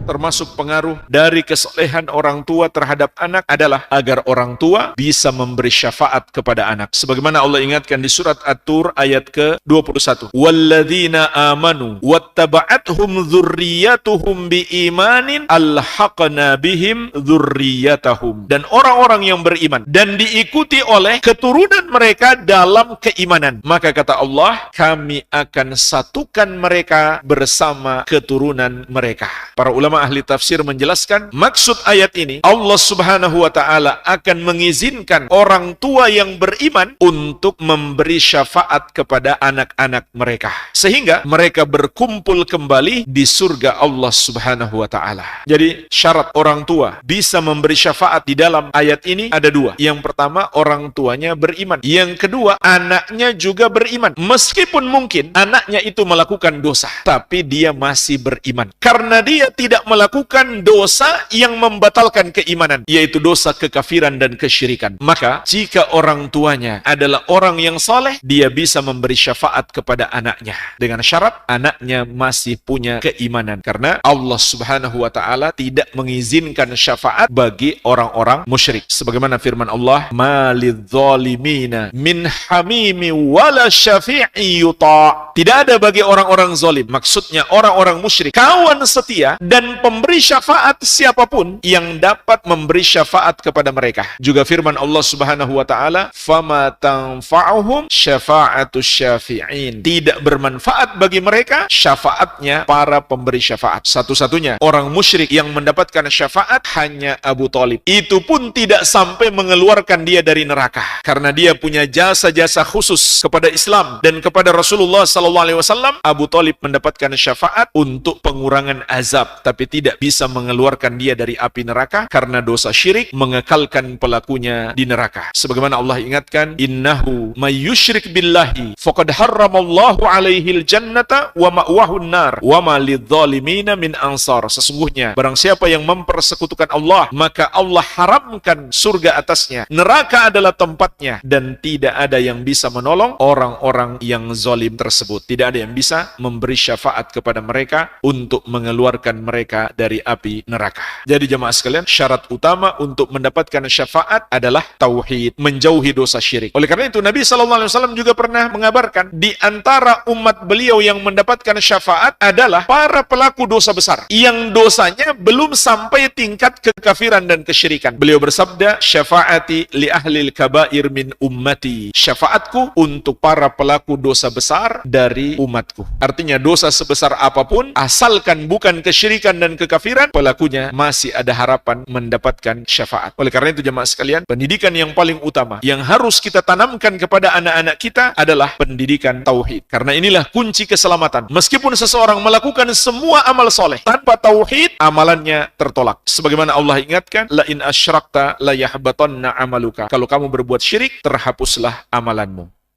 termasuk pengaruh dari kesolehan orang tua terhadap anak adalah agar orang tua bisa memberi syafaat kepada anak. Sebagaimana Allah ingatkan di surat At-Tur ayat ke-21. Walladzina amanu wattaba'athum dzurriyyatuhum biimanin alhaqna bihim dzurriyyatahum. Dan orang-orang yang beriman dan diikuti oleh keturunan mereka dalam keimanan, maka kata Allah, kami akan satukan mereka bersama keturunan mereka. Para ulama ahli tafsir menjelaskan, maksud ayat ini, Allah Subhanahu wa ta'ala akan mengizinkan orang tua yang beriman untuk memberi syafaat kepada anak-anak mereka, sehingga mereka berkumpul kembali di surga Allah Subhanahu wa ta'ala. Jadi syarat orang tua bisa memberi syafaat di dalam ayat ini ada dua. Yang pertama, orang tuanya beriman. Yang kedua, anaknya juga beriman. Meskipun mungkin anaknya itu melakukan dosa, tapi dia masih beriman. Karena dia tidak melakukan dosa yang membatalkan keimanan, yaitu dosa kekafiran dan kesyirikan. Maka, jika orang tuanya adalah orang yang soleh, dia bisa memberi syafaat kepada anaknya. Dengan syarat, anaknya masih punya keimanan. Karena Allah Subhanahu wa ta'ala tidak mengizinkan syafaat bagi orang-orang musyrik. Sebagaimana firman Allah, "Malidzalimina min hamimi wala syafi'i yuta'." Tidak ada bagi orang-orang zalim, maksudnya orang-orang musyrik, kawan setia dan pemberi syafaat siapapun yang dapat memberi syafaat kepada mereka. Juga firman Allah Subhanahu wa ta'ala, "Fama tanfa'uhum syafa'atus syafi'in." Tidak bermanfaat bagi mereka syafaatnya para pemberi syafaat. Satu-satunya orang musyrik yang mendapatkan syafaat hanya Abu Thalib. Itu pun tidak sampai mengeluarkan dia dari neraka, karena dia punya jasa-jasa khusus kepada Islam dan kepada Rasulullah SAW. Abu Thalib mendapatkan syafaat untuk pengurangan azab, tapi tidak bisa mengeluarkan dia dari api neraka karena dosa syirik mengekalkan pelakunya di neraka. Sebagaimana Allah ingatkan, "Innahu may yusyrik billahi faqad harramallahu alaihil jannata wa ma'wahun nar wa ma lidzalimina min ansar." Sesungguhnya barang siapa yang mempersekutukan Allah, maka Allah haramkan surga atasnya, neraka adalah tempatnya, dan tidak ada yang bisa menolong orang-orang yang zalim tersebut. Tidak ada yang bisa memberi syafaat kepada mereka untuk mengeluarkan mereka dari api neraka. Jadi jemaah sekalian, syarat utama untuk mendapatkan syafaat adalah tauhid, menjauhi dosa syirik. Oleh karena itu Nabi SAW juga pernah mengabarkan, di antara umat beliau yang mendapatkan syafaat adalah para pelaku dosa besar, yang dosanya belum sampai tingkat kekafiran dan kesyirikan. Beliau bersabda, "Syafaati li ahlil kabair min ummati." Syafaatku untuk para pelaku dosa besar dari umatku. Artinya dosa sebesar apapun, asalkan bukan kesyirikan dan kekafiran, pelakunya masih ada harapan mendapatkan syafaat. Oleh karena itu jemaah sekalian, pendidikan yang paling utama yang harus kita tanamkan kepada anak-anak kita adalah pendidikan tauhid. Karena inilah kunci keselamatan. Meskipun seseorang melakukan semua amal soleh, tanpa tauhid, amalannya tertolak. Sebagaimana Allah ingatkan, "La in asyrakta la yahbatanna amaluka." Kalau kamu berbuat syirik, terhapuslah amalanmu.